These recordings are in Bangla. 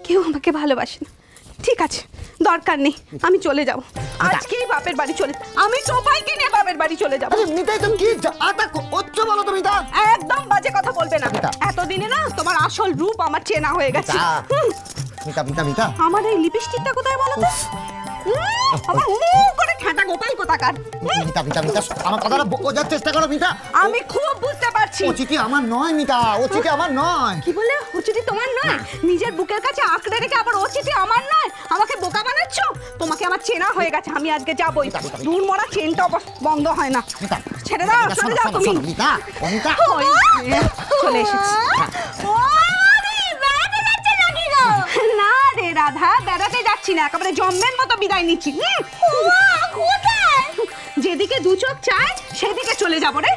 কেউ আমাকে ভালোবাসে না। ঠিক আছে, দরকার নেই, আমি চলে যাব আজকেই বাপের বাড়ি চলে। আমি টোপাইকে নিয়ে বাপের বাড়ি চলে যাব। মিতাই তুমি কি আটা করছো বলো তো মিতা? একদম বাজে কথা বলবে না। এতদিনে না তোমার আসল রূপ আমার চেনা হয়ে গেছে। মিতা মিতা মিতা আমার এই লিপস্টিকটা কোথায় বলো তো? আমার মুখ করে ঠাটা গোপাল কোথাকার। মিতা মিতা মিতা আমার কথাটা বোঝার চেষ্টা করো মিতা। আমি খুব বুঝতে পারছি। ও চিঠি আমার নয় মিতা, ও চিঠি আমার নয়। কি বলে ও চিঠি তোমার নয়? নিজের বুকের কাছে আঁকড়ে রেখে আবার ও চিঠি আমার নয়? আমাকে বোকা বানাচ্ছো? তোমাকে আমার চেনা হয়ে গেছে, আমি আজকে যাবই। দূর মরা চেনটা বন্ধ হয় না। ছেড়ে দাও, চলে যাও তুমি। মিতা মিতা চলে এসেছি। না রে রাধা, বেড়াতে যাচ্ছি না, একেবারে জম্মের মতো বিদায় নিচ্ছি। যেদিকে দু চোখ চায় সেদিকে চলে যাবো রে।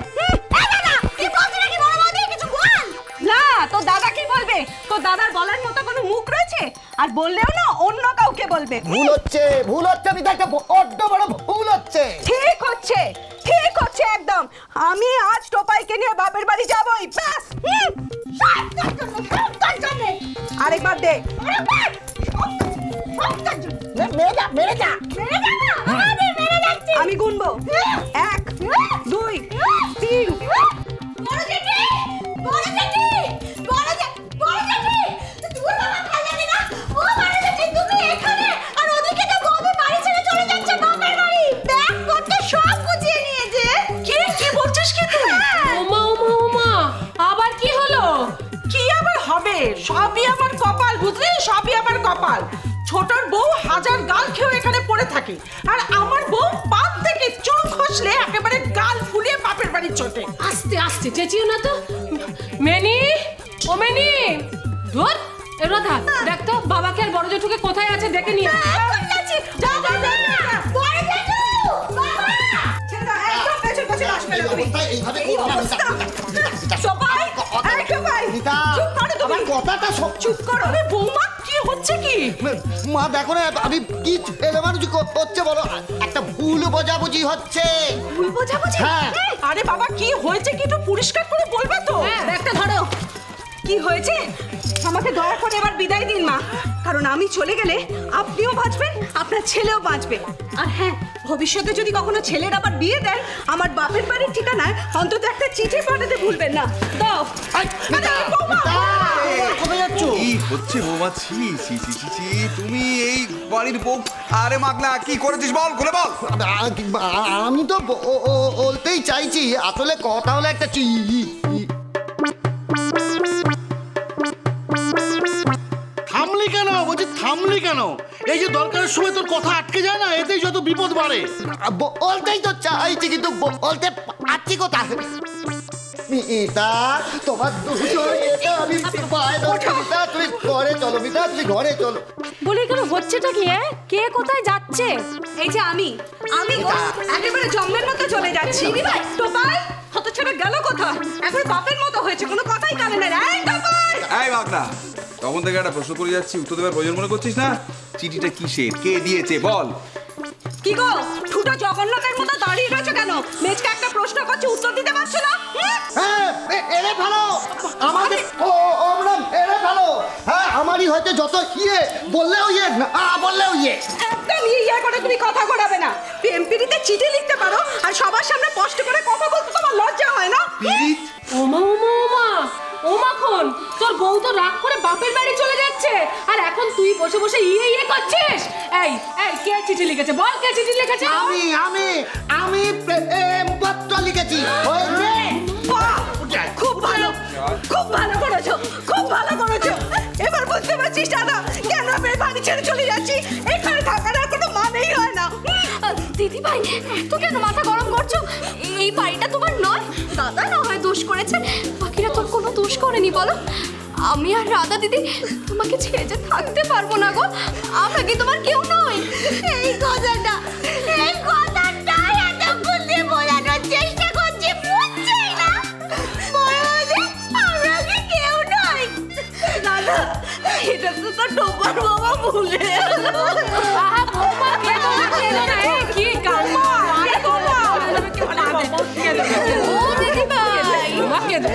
না, তোর দাদা কি বলবে? তোর দাদার বলার মতো কোনো মুখ রয়েছে? আর বললেও না অন্য কাউকে বলবে। ভুল হচ্ছে মিতা, একটা বড্ড বড় ভুল হচ্ছে। ঠিক হচ্ছে একদম। আমি আজ টোপাইকে নিয়ে বাপের বাড়ি যাবই, ব্যাস। আরেকবার দে। আমি গুনবো, 1 2 3। সবই আমার কপাল, বুঝলি? সবই আমার কপাল। ছোটর বউ হাজার গাল খেয়ে এখানে পড়ে থাকে, আর আমার বউ পাত থেকে চোখ খসলে একেবারে গাল ফুলিয়ে বাপের বাড়ি ছোটে। আস্তে আস্তে চেঁচিও না তো। মেনি, ও মেনি, ধর রাধা, দেখ তো বাবাকে আর বড় জেঠুকে কোথায় আছে দেখে নিয়ে। মা দেখো না, আমি কি ছেলে মানুষ করছে বলো? একটা ভুল বোঝাবুঝি হচ্ছে। ভুল বোঝাবুঝি? আরে বাবা, কি হয়েছে কি একটু পরিষ্কার করে বলবে তো? একটা ধরো, কি হয়েছে আমাকে দয়া করে এবার বিদায় দিন মা, কারণ আমি চলে গেলে আপনিও বাঁচবেন, আপনার ছেলেও বাঁচবে। আর হ্যাঁ, ভবিষ্যতে যদি কখনো ছেলের আবার বিয়ে দেন, আমার বাপের বাড়ির ঠিকানায় অন্তত একটা চিঠি পাঠাতে ভুলবেন না। দাও। কোথায় যাচ্ছ? কি হচ্ছে বৌমা? ছি ছি ছি ছি ছি, তুমি এই বাড়ির বউ। আরে মাগনা, কি করেছিস বল, খুলে বল। আমি তো বলতেই চাইছি, আসলে কথা হলো একটা থামলি কেন? বলছি থামলি কেন? এই যে দরকারের সময় তোর কথা আটকে যায় না, এতেই যত বিপদ বাড়ে। বলতেই তো চাইছি, কিন্তু বলতে পারছি কোথায়। মিতা, তোমার আমি পায়ে ধরছি। মিতা, তুমি ঘরে চলো। মিতা, তুমি ঘরে চলো। বলি কেন, হচ্ছেটা কি? কে কোথায় যাচ্ছে? এই যে আমি একেবারে জম্মের মতো চলে যাচ্ছি। টোপাই হতছাড়া গেল কোথায়? এখন বাপের মতো হয়েছে, কোনো কথাই কানে না। এই টোপাই! এই মাগনা, তখন থেকে একটা প্রশ্ন করে যাচ্ছি, উত্তর দেবার প্রয়োজন মনে করছিস না? চিঠিটা কিসের, কে দিয়েছে বল? কি গো, ঠুটা জগন্নাথের মতো দাঁড়িয়ে রয়েছে কেন? মেজকে একটা প্রশ্ন করছি, উত্তর দিতে পারছো না? এরে ভালো আমাদের এরে ভালো। হ্যাঁ, আমারই হয়তো যত বললেও না বললেও একদম ইয়ে করে তুমি কথা ঘোরাবে না। এমপিডিতে চিঠি লিখতে পারো, আর সবার সামনে কষ্ট করে কথা বলতে তোমার লজ্জা হয় না? ওমা ওমা ওমা, ওমাখন তোর বউ তো রাগ করে বাপের বাড়ি চলে যাচ্ছে, আর এখন তুই বসে বসে ইয়ে করছিস। এই এই, কে চিঠি লিখেছে বল? কে চিঠি লিখেছে? আমি পত্র লিখেছি। খুব ভালো, খুব ভালো করেছো, খুব ভালো করেছো। এবার বুঝতে পারছিস দাদা, কেন আমি বাড়ি ছেড়ে চলে যাচ্ছি? এখানে থাকার আর কোনো মানেই হয় না। দিদি ভাই, এত কেন মাথা গরম করছো? এই বাড়িটা তোমার নয়, দাদা না হয় দোষ করেছে, বাকিরা তোর কোনো দোষ করেনি বলো। আমি আর রাধা দিদি তোমাকে ছেড়ে যে থাকতে পারবো না গো। আমরা কি তোমার কেউ নই? এই কথাটাই এতক্ষণ দিয়ে বোঝানোর চেষ্টা করছি, বুঝছেই না? আমরা কি কেউ নই? দাদা, এটা তো তোর টোপার বাবা ভুলে গেল। আহা বৌমা, কে তোমাকে এলো না? এই কি কাণ্ড! আরে বৌমা, ও দিদি ভাই, মাকে দে।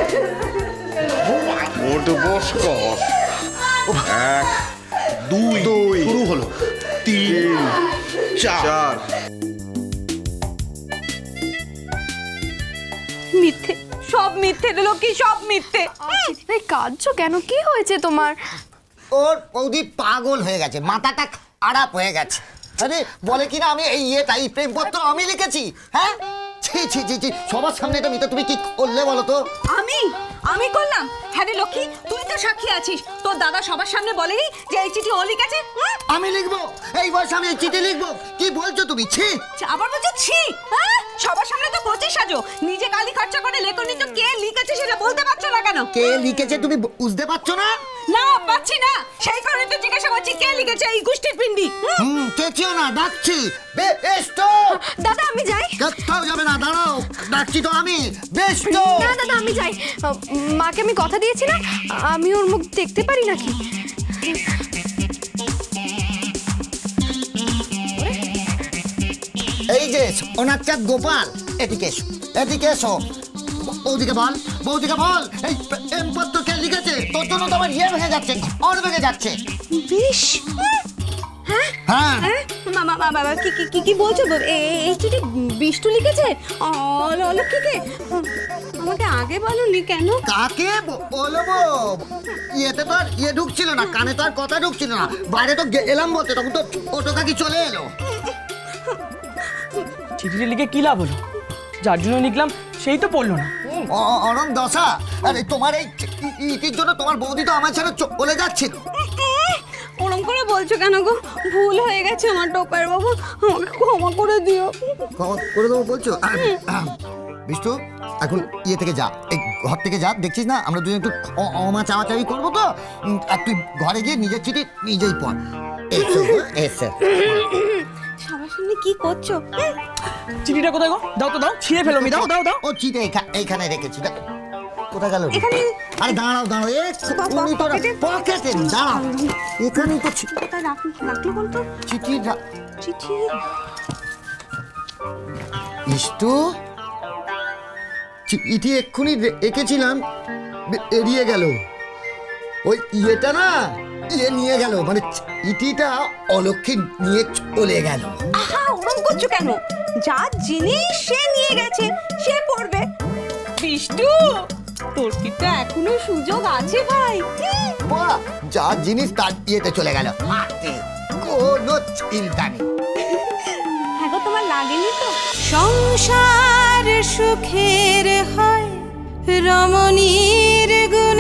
ওর তো বস কর। 1 2 শুরু হলো 3 4 মিথ্যে, সব মিথ্যে লক্ষ্মী, সব মিথ্যে। ভাই কাঁদছো কেন? কি হয়েছে তোমার? ওর বৌদি পাগল হয়ে গেছে, মাথাটা খারাপ হয়ে গেছে। আরে বলে কিনা আমি এই প্রেমপত্র আমি লিখেছি। হ্যাঁ, ছি ছি ছি ছি, সবার সামনে এটা মিথ্যা। তুমি কি করলে বলো তো? আমি করলাম? হ্যাঁ রে লক্ষ্মী, তুই তো সাক্ষী আছিস। তোর দাদা সবার সামনে বলেই যে এই চিঠি ও লিখেছে। আমি লিখবো? এই বয়সে আমি এই চিঠি লিখবো? কি বলছো তুমি? ছি! আবার বলছো ছি? সবার সামনে তো বলছিস সাজো, নিজে গালি খরচা করে লেখনি তো কে লিখেছে সেটা বলতে পারছো না কেন? কে লিখেছে তুমি বুঝতে পারছো না? না পাচ্ছি না, সেই কারণে তো জিজ্ঞাসা করছি কে লিখেছে এই গুষ্টির পিন্ডি। কেউ না, ডাকছি। বেশ তো দাদা আমি যাই। কোথাও যাবে না, দাঁড়াও, ডাকছি তো আমি। বেশ তো। না দাদা আমি যাই। মাকে আমি কথা দিয়েছি না, আমি ওর মুখ দেখতে পারি নাকি? এই যে ওনার চাঁদ গোপাল, এদিকে এসো, এদিকে এসো। বৌদিকে বল এই প্রেমপত্র কে লিখেছে? তোর জন্য তো আমার ভেঙে যাচ্ছে, ঘর ভেঙে যাচ্ছে। বিষ? হ্যাঁ বাবা কি বলছো? এই চিঠি বিষ্টু লিখেছে অলক্ষীকে? আমাকে আগে বলনি কেন? কাকে বলবো? ইয়েতে তো আর ঢুকছিল না, কানে তো আর কথা ঢুকছিল না। বাইরে তো এলাম বলতে, তখন তো ছোট কাকি চলে এলো। চিঠিটা লিখে কি লাভ হলো? যার জন্য লিখলাম সেই তো পড়লো না। অরম দশা। আরে তোমার এই ইটির জন্য তোমার বৌদি তো আমার ছেড়ে চলে যাচ্ছে। ওরম করে বলছো কেন গো? ভুল হয়ে গেছে আমার টোপার বাবু, আমাকে ক্ষমা করে দিও। ক্ষমা করে দেবো বলছো? বিষ্টু এখন থেকে যা, এই ঘর থেকে যা। দেখছিস না আমরা দুজন একটু ক্ষমা চাওয়াচাওয়ি করবো তো। আর তুই ঘরে গিয়ে নিজের চিঠি নিজেই পড়। এসে সবার সামনে কি করছো? চিঠিটা কোথায় গো? দাও তো, দাও, ছিঁড়ে ফেলো। দাও। ও চিঠি এইখানে রেখেছি। কোথায় গেল? এখানে। আরে দাঁড়াও, পকেটে দাঁড়াও। এখানেই তো কোথায় রাখলো বলতো? চিঠি। বিষ্টু, চিঠি এক্ষুনি রেখেছিলাম, এড়িয়ে গেল। ওই ইয়েটা না, নিয়ে গেল, মানে চিঠিটা অলক্ষী নিয়ে চলে গেল। আহা, ওরম করছো কেন? যার জিনিস সে নিয়ে গেছে, সে পড়বে। বিষ্টু, তোর কি তো এখনো সুযোগ আছে ভাই। বাহ, যার জিনিস তার ইয়েতে চলে গেল, কোনো চিন্তা নেই। হ্যাঁ গো, তোমার লাগেনি তো? সংসার সুখের হয় রমণীর গুণ